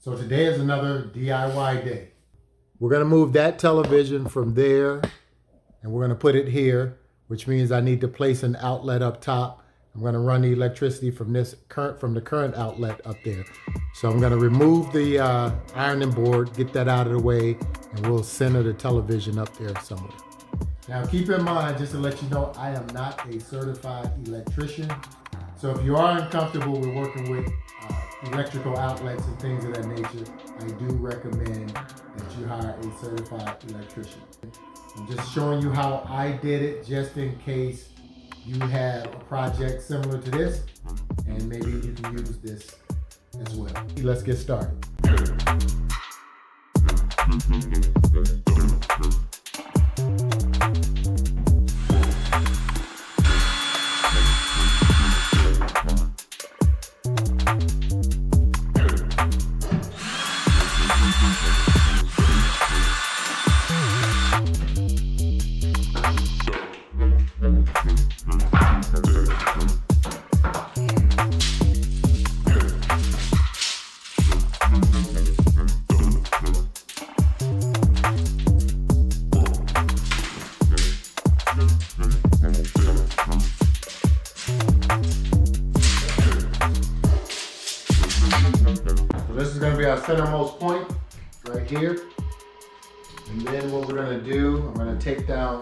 So today is another DIY day. We're gonna move that television from there and we're gonna put it here, which means I need to place an outlet up top. I'm gonna run the electricity from the current outlet up there. So I'm gonna remove the ironing board, get that out of the way, and we'll center the television up there somewhere. Now keep in mind, just to let you know, I am not a certified electrician. So if you are uncomfortable with working with electrical outlets and things of that nature, I do recommend that you hire a certified electrician. I'm just showing you how I did it, just in case you have a project similar to this, and maybe you can use this as well. Let's get started. This is going to be our centermost point right here. And then what we're going to do, I'm going to take down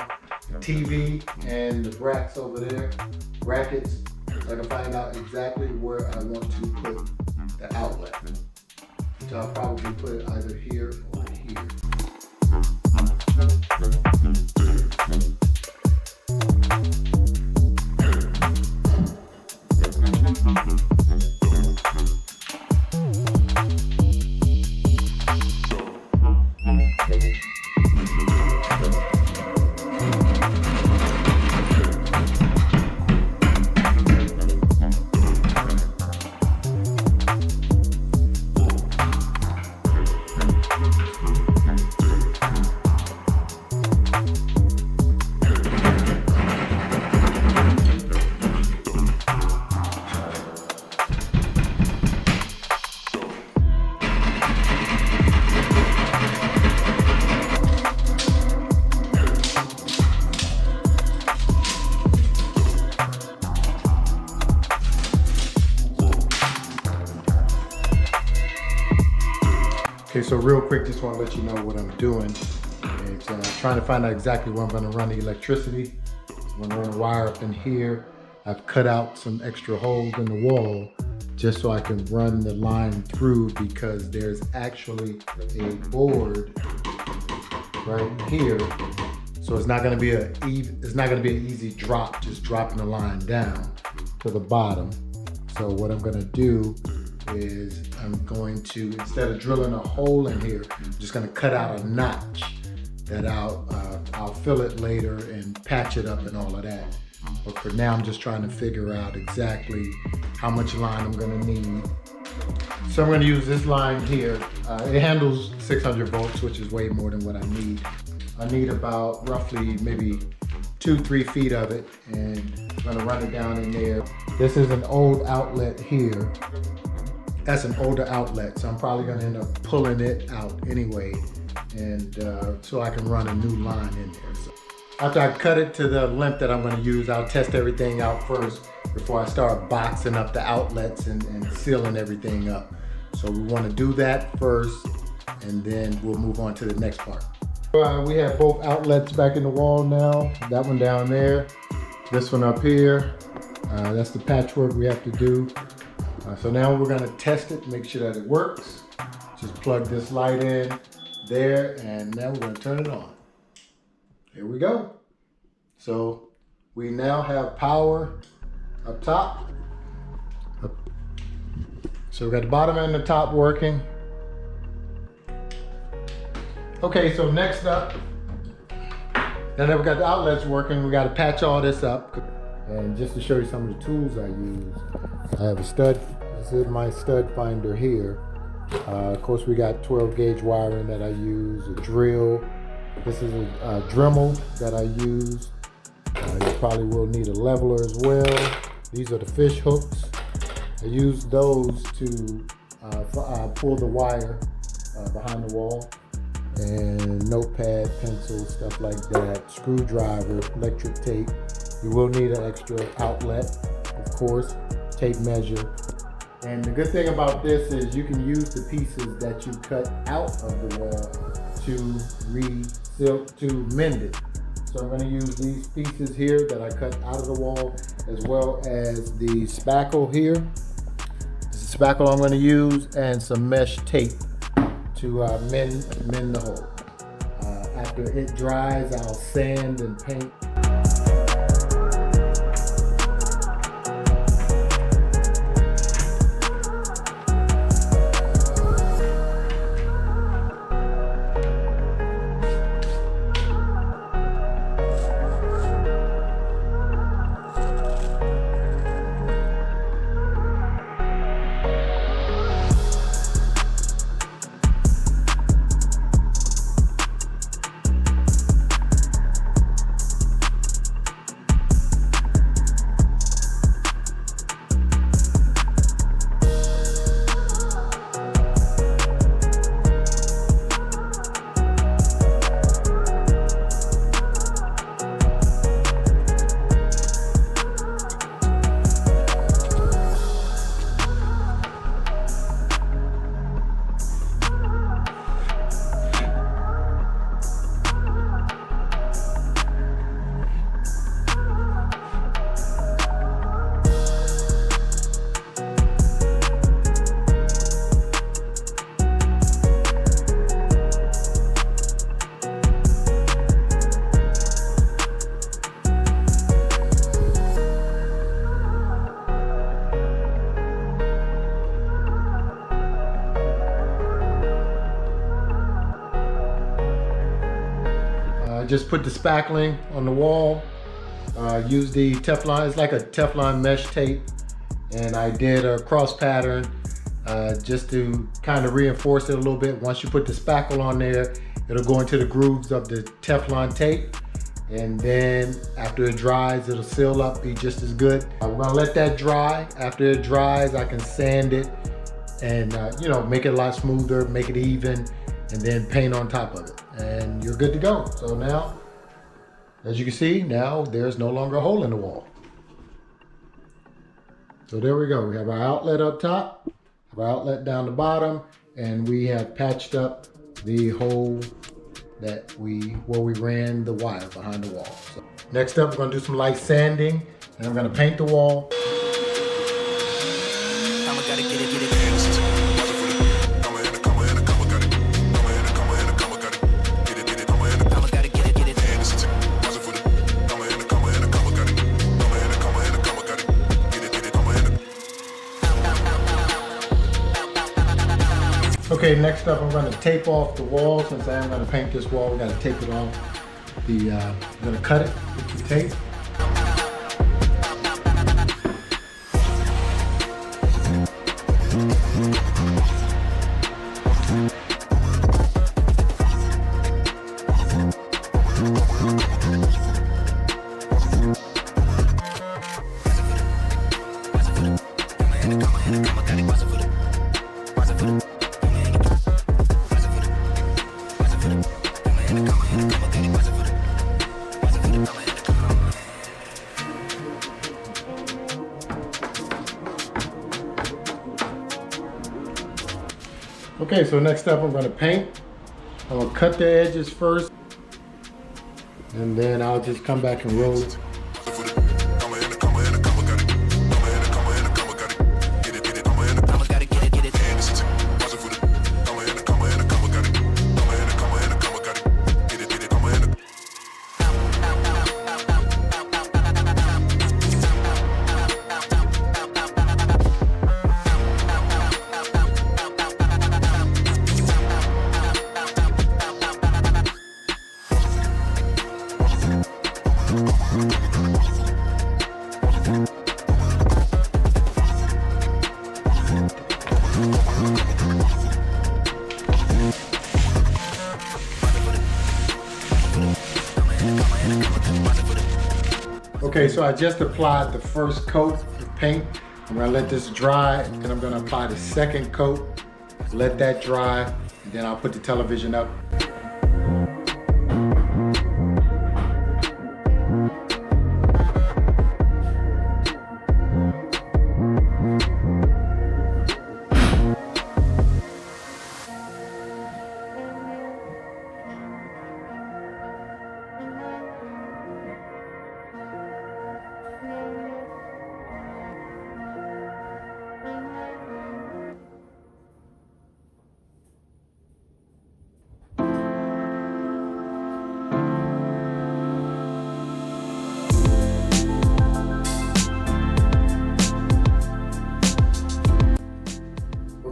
the TV and the brackets over there, brackets, so I can find out exactly where I want to put the outlet. So I'll probably put it either here or here. Okay, so real quick, just want to let you know what I'm doing. It's trying to find out exactly where I'm going to run the electricity. I'm going to run a wire up in here. I've cut out some extra holes in the wall just so I can run the line through, because there's actually a board right here. So it's not going to be an easy drop, just dropping the line down to the bottom. So what I'm going to do is I'm going to, instead of drilling a hole in here, I'm just going to cut out a notch that I'll fill it later and patch it up and all of that. But for now, I'm just trying to figure out exactly how much line I'm going to need. So I'm going to use this line here. It handles 600 volts, which is way more than what I need. I need about roughly maybe 2-3 feet of it, and I'm going to run it down in there. This is an old outlet here. That's an older outlet, so I'm probably gonna end up pulling it out anyway, and so I can run a new line in there. So after I cut it to the length that I'm gonna use, I'll test everything out first before I start boxing up the outlets and sealing everything up. So we wanna do that first, and then we'll move on to the next part. We have both outlets back in the wall now. That one down there, this one up here. That's the patchwork we have to do. So now we're going to test it, make sure that it works. Just plug this light in there, and now we're going to turn it on. Here we go. So we now have power up top. So we got the bottom and the top working. Okay, so next up, now that we got the outlets working, we got to patch all this up. And just to show you some of the tools I use, I have a stud. This is my stud finder here. Of course, we got 12 gauge wiring that I use, a drill. This is a Dremel that I use. You probably will need a leveler as well. These are the fish hooks. I use those to pull the wire behind the wall, and notepad, pencil, stuff like that, screwdriver, electric tape. You will need an extra outlet, of course, tape measure. And the good thing about this is you can use the pieces that you cut out of the wall to mend it. So I'm going to use these pieces here that I cut out of the wall, as well as the spackle here. This is the spackle I'm going to use, and some mesh tape to mend the hole. After it dries, I'll sand and paint. Just put the spackling on the wall, use the Teflon, it's like a Teflon mesh tape, and I did a cross pattern just to kind of reinforce it a little bit. Once you put the spackle on there, it'll go into the grooves of the Teflon tape, and then after it dries, it'll seal up, be just as good. We're gonna let that dry. After it dries, I can sand it and make it a lot smoother, make it even, and then paint on top of it, and you're good to go. So now, as you can see, now there's no longer a hole in the wall. So there we go. We have our outlet up top, have our outlet down the bottom, and we have patched up the hole where we ran the wire behind the wall. So next up, we're gonna do some light sanding, and I'm gonna paint the wall. Okay, next up I'm going to tape off the wall. Since I am going to paint this wall, we're going to tape it off. I'm going to cut it with the tape. Okay, so next up I'm going to paint. I'm going to cut the edges first, and then I'll just come back and roll it. Okay, so I just applied the first coat of paint. I'm gonna let this dry, and I'm gonna apply the second coat. let that dry, and then I'll put the television up.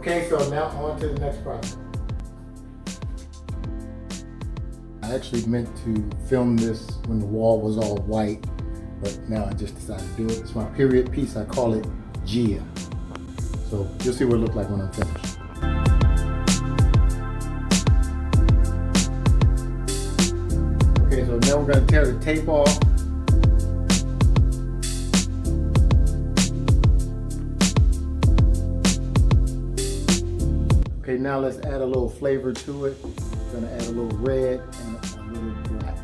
Okay, so now on to the next project. I actually meant to film this when the wall was all white, but now I just decided to do it. It's my period piece. I call it Gia. So you'll see what it looks like when I'm finished. Okay, so now we're going to tear the tape off. Okay, now let's add a little flavor to it. I'm gonna add a little red and a little black.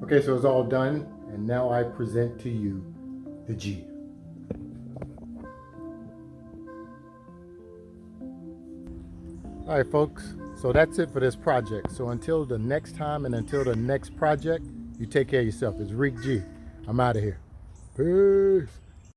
Okay, so it's all done, and now I present to you the G. All right, folks, so that's it for this project. So until the next time and until the next project, you take care of yourself. It's ReekG. I'm out of here. Peace.